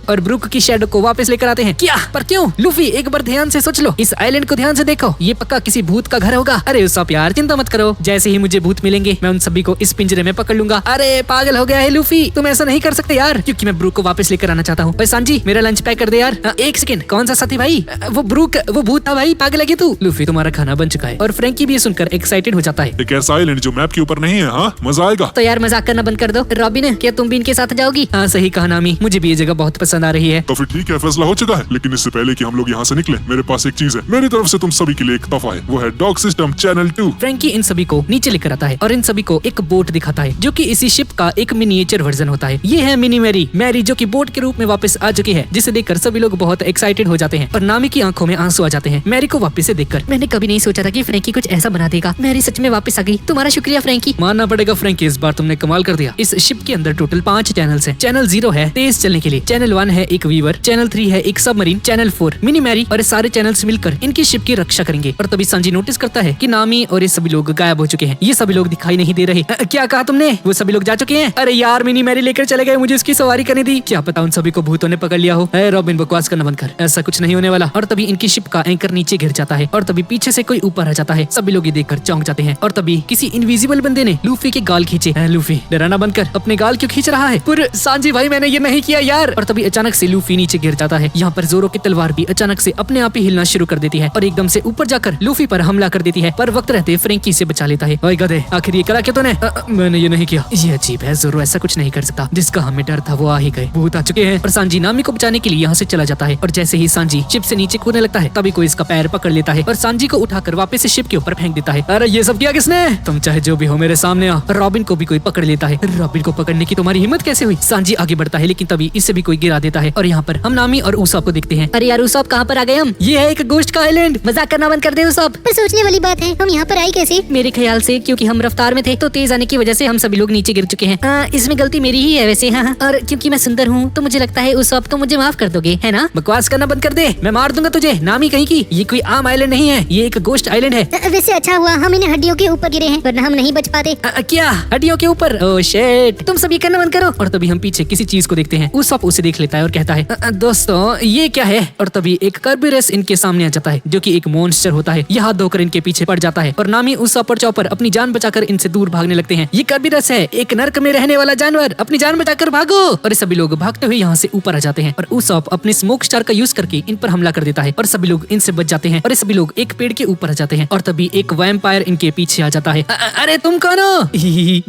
और ब्रूक की शैडो को वापस लेकर आते हैं। क्या? पर क्यों? लूफी एक बार ध्यान से सोच लो, इस आइलैंड को ध्यान से देखो, ये पक्का किसी भूत का घर होगा। अरे उसाप यार चिंता मत करो, जैसे ही मुझे भूत मिलेंगे मैं उन सभी को इस पिंजरे में पकड़ लूंगा। अरे पागल हो गया है लूफी, तुम ऐसा नहीं कर सकते यार, क्योंकि मैं ब्रूक को वापस लेकर आना चाहता हूँ। सांजी मेरा लंच पैक कर दे यार। एक सेकंड, कौन सा साथी भाई? वो ब्रूक, वो भूत था भाई, पागल है तू? लूफी तुम्हारा खाना बन चुका है। और फ्रैंकी भी सुनकर एक्साइटेड हो जाता है। एक ऐसा आइलैंड जो मैप के ऊपर नहीं है। हाँ मजा आएगा। तो यार मजाक करना बंद कर दो। रॉबिन, क्या तुम भी इनके साथ जाओगी? हाँ सही कहा नामी, मुझे भी ये जगह बहुत पसंद आ रही है। तो फिर ठीक है, फैसला हो चुका है। लेकिन इससे पहले कि हम लोग यहाँ से निकले, मेरे पास एक चीज है। मेरी तरफ से तुम सभी के लिए एक तोहफा है, वो है डॉग सिस्टम चैनल 2। फ्रैंकी इन सभी को नीचे लेकर आता है और इन सभी को एक बोट दिखाता है जो कि इसी शिप का एक मिनिएचर वर्जन होता है। ये है मिनी मैरी जो कि बोट के रूप में वापस आ चुकी है, जिसे देखकर सभी लोग बहुत एक्साइटेड हो जाते हैं और नामी की आंखों में आंसू आ जाते हैं मैरी को वापस से देखकर। मैंने कभी नहीं सोचा था कि फ्रैंकी कुछ ऐसा बना देगा। मैरी सच में वापस आ गई, तुम्हारा शुक्रिया फ्रैंकी। मानना पड़ेगा फ्रैंकी, इस बार तुमने कमाल कर दिया। इस शिप के अंदर टोटल 5 चैनल्स हैं। चैनल 0 है तेज चलने के लिए, चैनल 1 है एक वीवर, चैनल 3 है एक सबमरीन, चैनल 4 मिनी मैरी। और सारे चैनल्स मिलकर इनकी शिप की रक्षा करेंगे। और तभी संजी नोटिस करता है कि नामी और ये सभी लोग गायब हो चुके हैं। ये सभी लोग दिखाई नहीं दे रहे। क्या कहा तुमने? वो सभी लोग जा चुके हैं? अरे यार मिनी मैरी लेकर चले गए, मुझे इसकी सवारी करनी थी। क्या पता उन सभी को भूतों ने पकड़ लिया हो। रॉबिन बकवास करना बंद कर, ऐसा कुछ नहीं होने वाला। और तभी इनकी शिप का एंकर नीचे गिर जाता है और तभी पीछे से कोई ऊपर आ जाता है। सभी लोग ये देखकर चौंक जाते हैं और तभी किसी इनविजिबल बंदे ने लूफी के गाल खींचे। लूफी डराना बंद कर, अपने गाल क्यों खींच रहा है? पर सांजी भाई मैंने ये नहीं किया यार। और तभी अचानक से लूफी नीचे गिर जाता है। यहाँ पर जोरो की तलवार भी अचानक से अपने आप ही हिलना शुरू कर देती है और एकदम से ऊपर जाकर लूफी पर हमला कर देती है। पर वक्त रहते फ्रैंकी से बचा लेता है। ओए गधे, आखिर ये करा क्या तूने? मैंने ये नहीं किया। ये अजीब है, जोरो ऐसा कुछ नहीं कर सकता। जिसका हमें डर था वो आ ही गए, भूत आ चुके हैं। और सांजी नामी को बचाने के लिए यहाँ से चला जाता है और जैसे ही सांजी शिप से नीचे कूदने लगता है तभी कोई इसका पैर पकड़ लेता है और सांजी को उठाकर वापस से शिप के ऊपर फेंक देता है। अरे ये सब किया किसने? तुम चाहे जो भी हो मेरे सामने आ। रॉबिन को भी कोई पकड़ लेता है। रॉबिन को पकड़ने की तुम्हारी हिम्मत कैसे हुई? सांजी आगे बढ़ता है लेकिन तभी इससे भी कोई गिरा देता है और यहाँ पर हम नामी और उसाब को देखते हैं। अरे यार उसाब, कहाँ पर आ गए हम? ये है एक गोश्त का आइलैंड। मजाक करना बंद कर दे उसाब। पर सोचने वाली बात है, हम यहाँ पर आए कैसे? मेरे ख्याल से क्योंकि हम रफ्तार में थे तो तेज आने की वजह से हम सभी लोग नीचे गिर चुके हैं। इसमें गलती मेरी ही है वैसे। हाँ, और क्योंकि मैं सुंदर हूँ तो मुझे लगता है उसाब तो मुझे माफ कर दोगे, है ना? बकवास करना बंद कर दे, मैं मार दूंगा तुझे। नामी कहीं की, ये कोई आम आइलैंड नहीं है, ये एक गोश्त आइलैंड है। वैसे अच्छा हुआ हम इन हड्डियों के ऊपर गिरे हैं, वरना हम नहीं बच पाते। क्या हड्डियों के ऊपर? ओह शिट, तुम सब ये करना बंद करो। और तभी हम पीछे किसी चीज को देखते हैं। उसाब उसे देख लेता लेता है और कहता है दोस्तों ये क्या है। और तभी एक कर्बिरस इनके सामने आ जाता है जो कि एक मॉन्स्टर होता है। यह हाथ धोकर इनके पीछे पड़ जाता है और नामी उस और चौपर अपनी जान बचाकर इनसे दूर भागने लगते हैं। ये कर्बिरस है, एक नर्क में रहने वाला जानवर, अपनी जान बचाकर भागो। और सभी लोग भागते हुए यहाँ से ऊपर आ जाते हैं और उसॉप अपने स्मोक स्टार का यूज करके इन पर हमला कर देता है और सभी लोग इनसे बच जाते हैं और सभी लोग एक पेड़ के ऊपर आ जाते हैं। और तभी एक वैम्पायर इनके पीछे आ जाता है। अरे तुम कौन हो?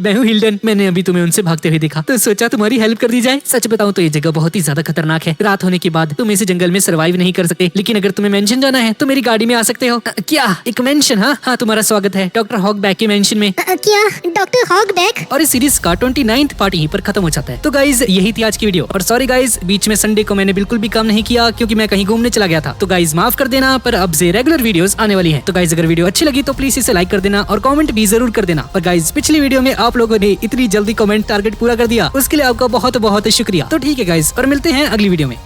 मैं हूँ हिल्डन, मैंने अभी तुम्हें उनसे भागते हुए देखा तो सोचा तुम्हारी हेल्प कर दी जाए। सच बताऊं तो ये जगह बहुत ही ज्यादा खतरनाक है। रात होने के बाद तुम इस जंगल में सर्वाइव नहीं कर सकते, लेकिन अगर तुम्हें मेंशन जाना है तो मेरी गाड़ी में आ सकते हो। क्या एक मेंशन? हाँ, तुम्हारा स्वागत है डॉक्टर हॉगबैक के मेंशन में। क्या डॉक्टर हॉगबैक? और इस सीरीज का 29th पार्ट यहीं पर खत्म हो जाता है। तो गाइज यही थी आज की वीडियो। और सॉरी गाइज, बीच में संडे को मैंने बिल्कुल भी काम नहीं किया क्योंकि मैं कहीं घूमने चला गया था। तो गाइज माफ कर देना, पर अब से रेगुलर वीडियोस आने वाली हैं। तो गाइज अगर वीडियो अच्छी लगी तो प्लीज इसे लाइक कर देना और कमेंट भी जरूर कर देना। और गाइज पिछली वीडियो में आप लोगों ने इतनी जल्दी कमेंट टारगेट पूरा कर दिया, उसके लिए आपका बहुत बहुत शुक्रिया। तो ठीक है गाइज, और मिलते हैं अगली वीडियो में।